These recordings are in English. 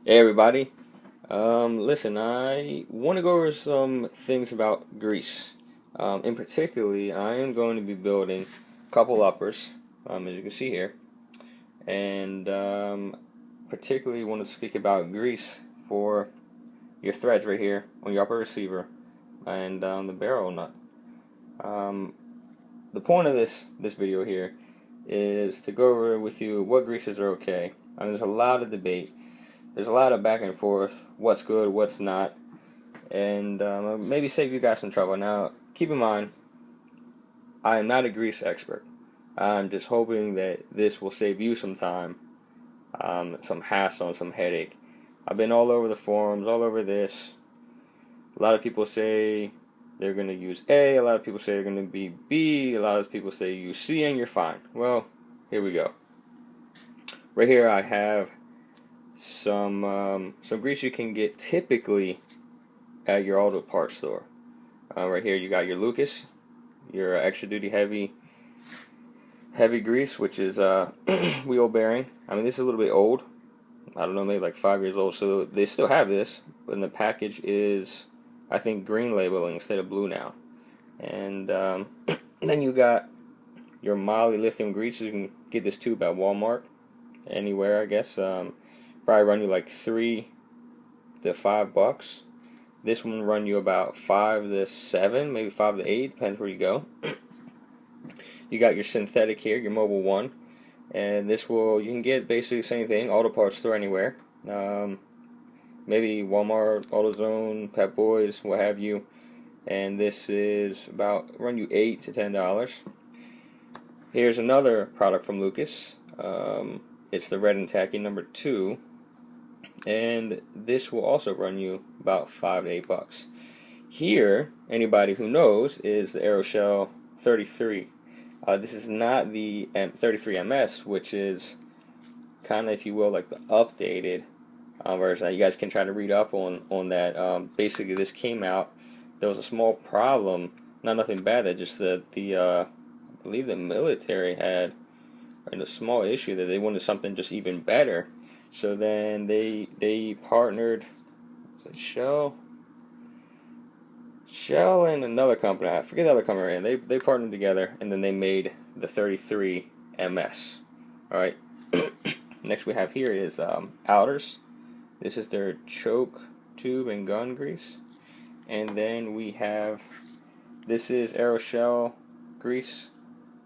Hey everybody. Listen, I want to go over some things about grease. In particularly, I am going to be building a couple uppers, as you can see here, and particularly want to speak about grease for your threads right here on your upper receiver and the barrel nut. Um, the point of this video here is to go over with you what greases are okay. I mean, there's a lot of debate. There's a lot of back and forth, what's good, what's not, and maybe save you guys some trouble. Now, keep in mind, I am not a grease expert. I'm just hoping that this will save you some time, some hassle, and some headache. I've been all over the forums, all over this. A lot of people say they're going to use A, a lot of people say they're going to be B, a lot of people say use C and you're fine. Well, here we go. Right here I have some grease you can get typically at your auto parts store. Right here you got your Lucas, your extra duty heavy grease, which is wheel bearing. I mean, this is a little bit old. I don't know, maybe like 5 years old. So they still have this, but the package is, I think, green labeling instead of blue now. And then you got your Moly lithium grease. You can get this tube at Walmart, anywhere, I guess. Probably run you like $3 to $5. This one run you about 5 to 7, maybe 5 to 8, depends where you go. You got your synthetic here, your Mobile One, and this will, you can get basically the same thing, auto parts store anywhere. Maybe Walmart, AutoZone, Pep Boys, what have you. And this is about run you $8 to $10. Here's another product from Lucas. It's the Red and Tacky number 2. And this will also run you about 5 to $8. Here, anybody who knows, is the Aeroshell 33. This is not the 33MS, which is kind of, if you will, like the updated version. You guys can try to read up on that. Basically, this came out. There was a small problem, not nothing bad. That just the I believe the military had a small issue that they wanted something just even better. So then they partnered. Was it Shell and another company, I forget the other company, and they partnered together, and then they made the 33 MS. Alright, next we have here is Outers. This is their choke, tube, and gun grease. And then we have, this is Aeroshell grease,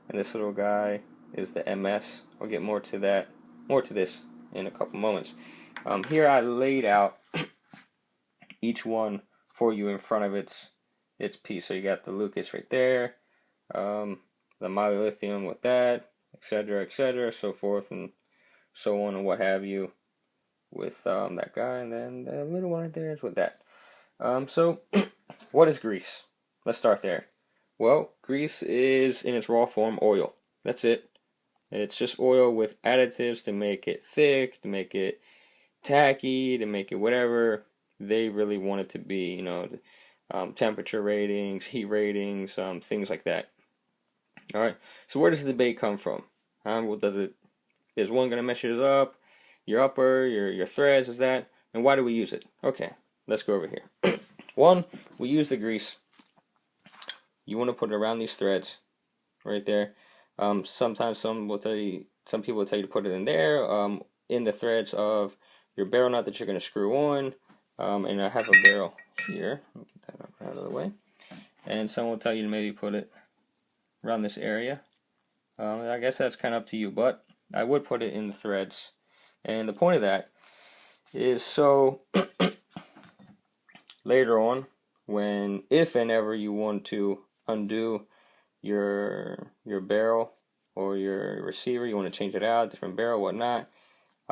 and this little guy is the MS. I'll get more to this in a couple moments. Here I laid out each one for you in front of its piece. So you got the Lucas right there, the Moly lithium with that, etc., so forth and so on and what have you with that guy, and then the little one right there is with that. So what is grease? Let's start there. Well, grease is in its raw form oil. That's it. It's just oil with additives to make it thick, to make it tacky, to make it whatever they really want it to be, temperature ratings, heat ratings, things like that. All right. So where does the debate come from? Is one going to mess it up? Your upper, your threads, is that? And why do we use it? Okay, let's go over here. One, we use the grease. You want to put it around these threads, right there. Sometimes some people will tell you to put it in there, in the threads of your barrel nut that you're going to screw on. And I have a barrel here. Let me get that out of the way. And some will tell you to maybe put it around this area. I guess that's kind of up to you, but I would put it in the threads. And the point of that is so later on, if and ever you want to undo your barrel or your receiver, you want to change it out, different barrel, whatnot,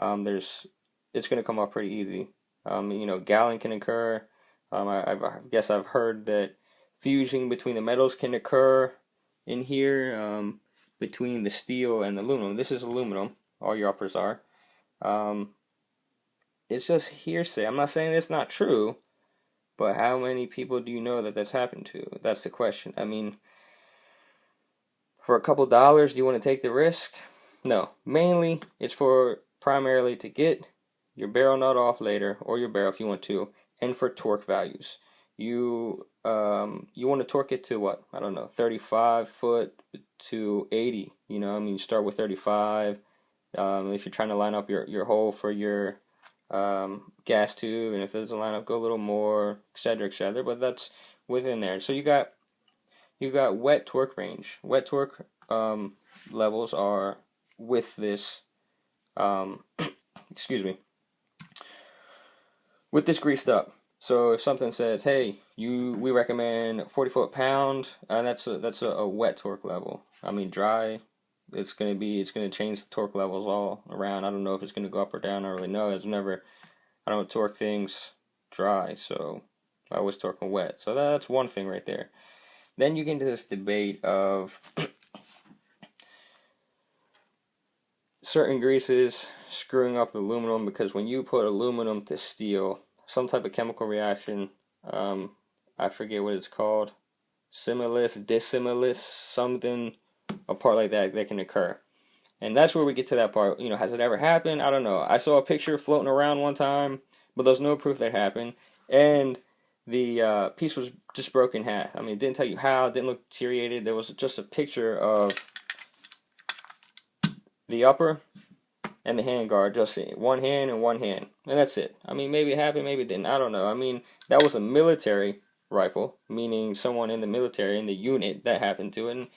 it's going to come off pretty easy. Galling can occur. I guess I've heard that fusing between the metals can occur in here, between the steel and the aluminum. This is aluminum. All your uppers are. It's just hearsay. I'm not saying it's not true, but how many people do you know that that's happened to? That's the question. I mean, for a couple dollars, do you want to take the risk? No. Mainly, it's primarily to get your barrel nut off later, or your barrel if you want to, and for torque values. You want to torque it to what? I don't know, 35 foot to 80. You know, I mean, you start with 35. If you're trying to line up your hole for your gas tube, and if it doesn't line up, go a little more, etc., etc. But that's within there. So you got wet torque range. Wet torque levels are with this. Excuse me. With this greased up. So if something says, "Hey, we recommend 40 foot-pound," that's a wet torque level. I mean, dry, it's gonna change the torque levels all around. I don't know if it's gonna go up or down. I don't really know. I don't torque things dry, so I always torque them wet. So that's one thing right there. Then you get into this debate of certain greases screwing up the aluminum, because when you put aluminum to steel, some type of chemical reaction, I forget what it's called, similis, dissimilis, something, a part like that can occur. And that's where we get to that part. You know, has it ever happened? I don't know. I saw a picture floating around one time, but there's no proof that happened. And the piece was just broken in half. I mean, it didn't tell you how, it didn't look deteriorated. There was just a picture of the upper and the hand guard, just one hand and one hand, and that's it. I mean, maybe it happened, maybe it didn't, I don't know. I mean, that was a military rifle, meaning someone in the military, in the unit, that happened to it, and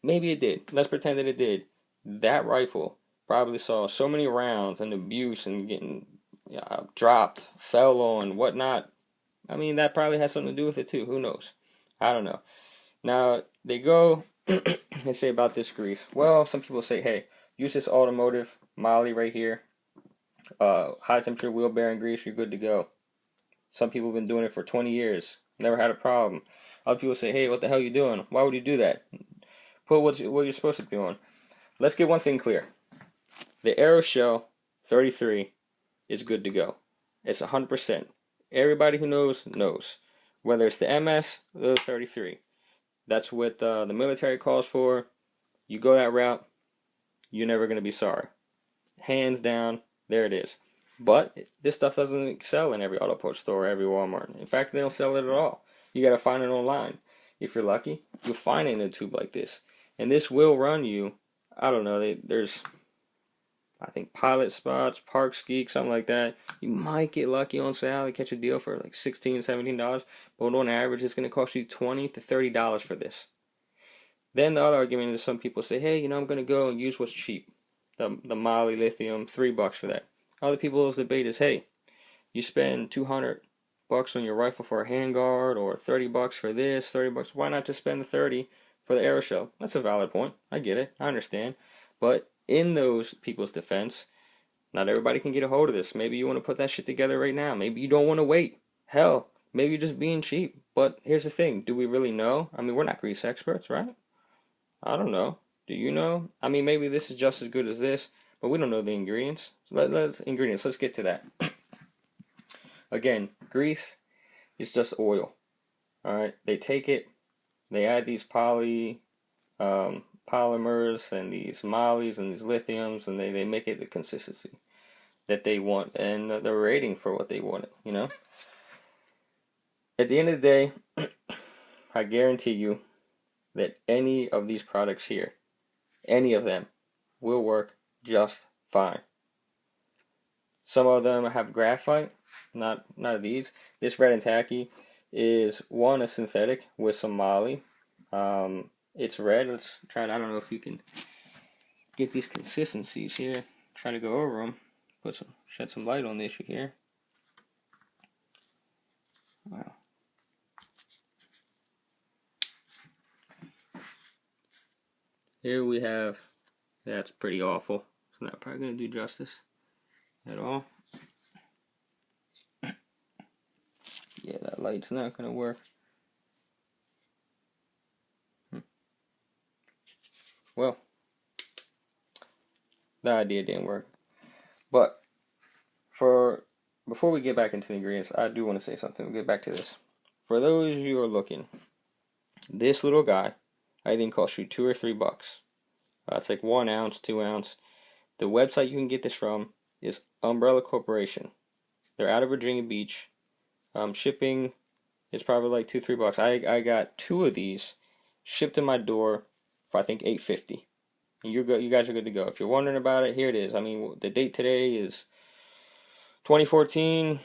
maybe it did. Let's pretend that it did. That rifle probably saw so many rounds and abuse and getting dropped, fell on, whatnot. I mean, that probably has something to do with it too. Who knows? I don't know. Now, they go and say about this grease. Well, some people say, hey, use this automotive moly right here. High temperature wheel bearing grease, you're good to go. Some people have been doing it for 20 years. Never had a problem. Other people say, hey, what the hell are you doing? Why would you do that? Put what you're supposed to be on. Let's get one thing clear. The Aeroshell 33 is good to go. It's 100%. Everybody who knows, knows. Whether it's the MS or the 33. That's what the military calls for. You go that route, you're never going to be sorry. Hands down, there it is. But this stuff doesn't sell in every auto parts store or every Walmart. In fact, they don't sell it at all. You got to find it online. If you're lucky, you'll find it in a tube like this. And this will run you, I don't know, there's, I think, Pilot Spots, Parks Geek, something like that. You might get lucky on sale and catch a deal for like $16, $17. But on average, it's going to cost you $20 to $30 for this. Then the other argument is some people say, hey, I'm going to go and use what's cheap. The moly lithium, $3 for that. Other people's debate is, hey, you spend $200 on your rifle for a handguard, or $30 for this, $30. Why not just spend the $30 for the Aeroshell? That's a valid point. I get it. I understand. But in those people's defense, not everybody can get a hold of this. Maybe you want to put that shit together right now. Maybe you don't want to wait. Hell, maybe you're just being cheap. But here's the thing. Do we really know? I mean, we're not grease experts, right? I don't know. Do you know? I mean, maybe this is just as good as this, but we don't know the ingredients. So let's get to that. Again, grease is just oil. Alright, they take it, they add these polymers and these molys and these lithiums, and they make it the consistency that they want, and the rating for what they want it, At the end of the day, I guarantee you that any of these products here, any of them, will work just fine. Some of them have graphite, not these. This red and tacky is a synthetic with some moly. It's red. Let's try it. I don't know if you can get these consistencies here. Try to go over them. Shed some light on the issue here. Wow. Here we have, that's pretty awful. It's not probably going to do justice at all. Yeah, that light's not going to work. Well, the idea didn't work. But before we get back into the ingredients, I do want to say something. We'll get back to this. For those of you who are looking, this little guy, I think, cost you $2 or $3. It's like 1 ounce, 2 ounce. The website you can get this from is Umbrella Corporation. They're out of Virginia Beach. Shipping is probably like $2-3. I got 2 of these shipped to my door for I think $8.50. And you're good. You guys are good to go. If you're wondering about it, here it is. I mean, the date today is 2014,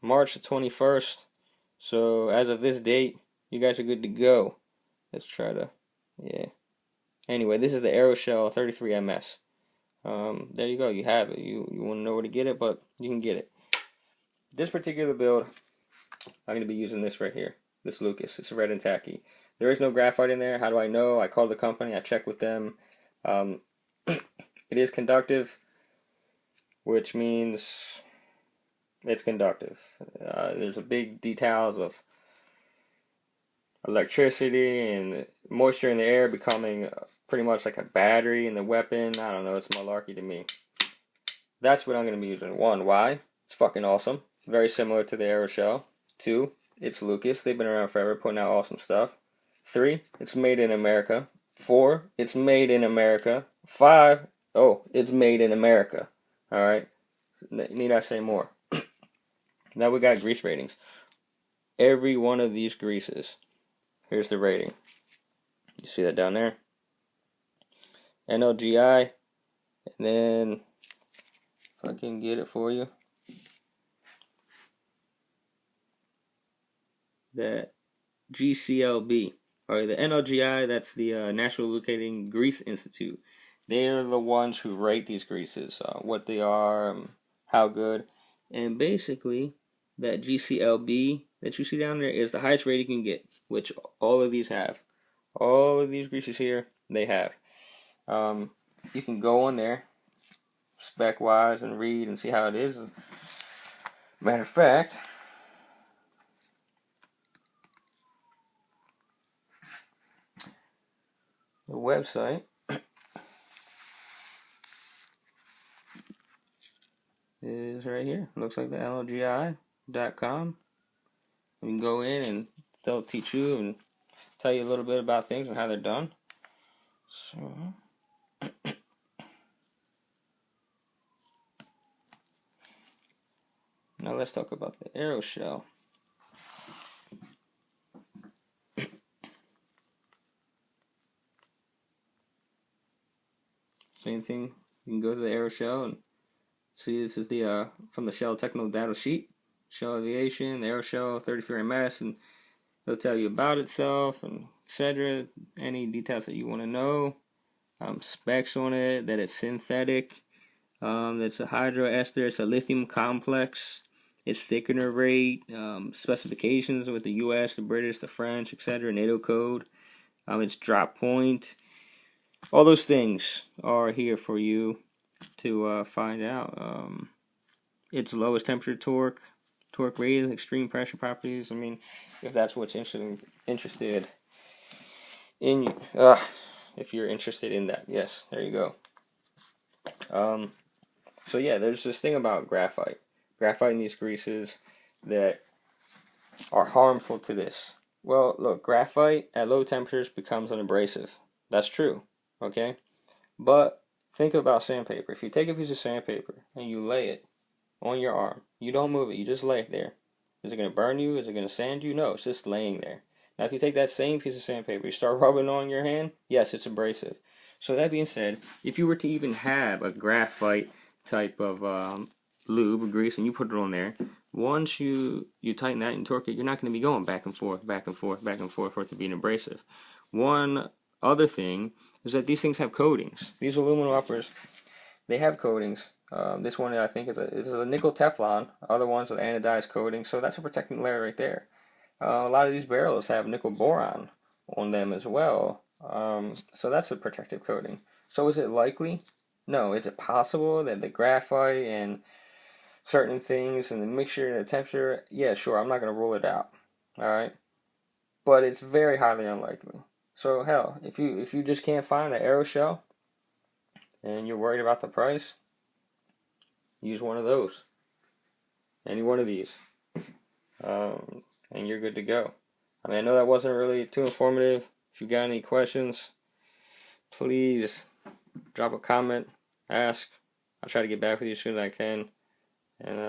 March the 21st. So as of this date, you guys are good to go. Let's try to, yeah. Anyway, this is the Aeroshell 33MS. There you go. You have it. You want to know where to get it, but you can get it. This particular build, I'm going to be using this right here. This Lucas. It's red and tacky. There is no graphite in there. How do I know? I called the company. I checked with them. It is conductive, which means it's conductive. There's a big details of electricity and moisture in the air becoming pretty much like a battery in the weapon. I don't know. It's malarkey to me. That's what I'm going to be using. 1, why? It's fucking awesome. Very similar to the Aeroshell. 2, it's Lucas. They've been around forever putting out awesome stuff. 3, it's made in America. 4, it's made in America. 5, oh, it's made in America. Alright? Need I say more? Now we got grease ratings. Every one of these greases, here's the rating. You see that down there? NLGI. And then, if I can get it for you. The GCLB. Or the NLGI, that's the National Lubricating Grease Institute. They're the ones who rate these greases, what they are, how good. And basically, that GCLB that you see down there is the highest rating you can get, which all of these have. All of these greases here, they have. You can go on there, spec-wise, and read and see how it is. Matter of fact, the website is right here. Looks like the NLGI.com. You can go in and they'll teach you and tell you a little bit about things and how they're done. So, now let's talk about the Aeroshell. Same thing. You can go to the Aeroshell and see this is the from the Shell technical data sheet. Shell Aviation, the Aeroshell 33MS, and it'll tell you about itself and etc. Any details that you want to know. Specs on it, that it's synthetic. That's a hydroester. It's a lithium complex. Its thickener rate, specifications with the U.S., the British, the French, etc. NATO code. Its drop point. All those things are here for you to find out. Its lowest temperature torque rating, extreme pressure properties. I mean, if that's what's interested in you. If you're interested in that, yes, there you go. So yeah, there's this thing about graphite in these greases that are harmful to this. Well, look, graphite at low temperatures becomes an abrasive. That's true, okay? But think about sandpaper. If you take a piece of sandpaper and you lay it on your arm, you don't move it, you just lay it there. Is it going to burn you? Is it going to sand you? No, it's just laying there. Now, if you take that same piece of sandpaper, you start rubbing on your hand, yes, it's abrasive. So that being said, if you were to even have a graphite type of lube or grease and you put it on there, once you tighten that and torque it, you're not going to be going back and forth for it to be an abrasive. One other thing is that these things have coatings. These aluminum uppers, they have coatings. This one I think is a nickel Teflon. Other ones with anodized coating, so that's a protecting layer right there. A lot of these barrels have nickel boron on them as well. So that's a protective coating. So is it likely? No. Is it possible that the graphite and certain things and the mixture and the temperature? Yeah, sure. I'm not going to rule it out. All right. But it's very highly unlikely. So hell, if you just can't find the Aeroshell and you're worried about the price, use one of those. Any one of these. And you're good to go. I mean, I know that wasn't really too informative. If you got any questions, please drop a comment, ask. I'll try to get back with you as soon as I can. And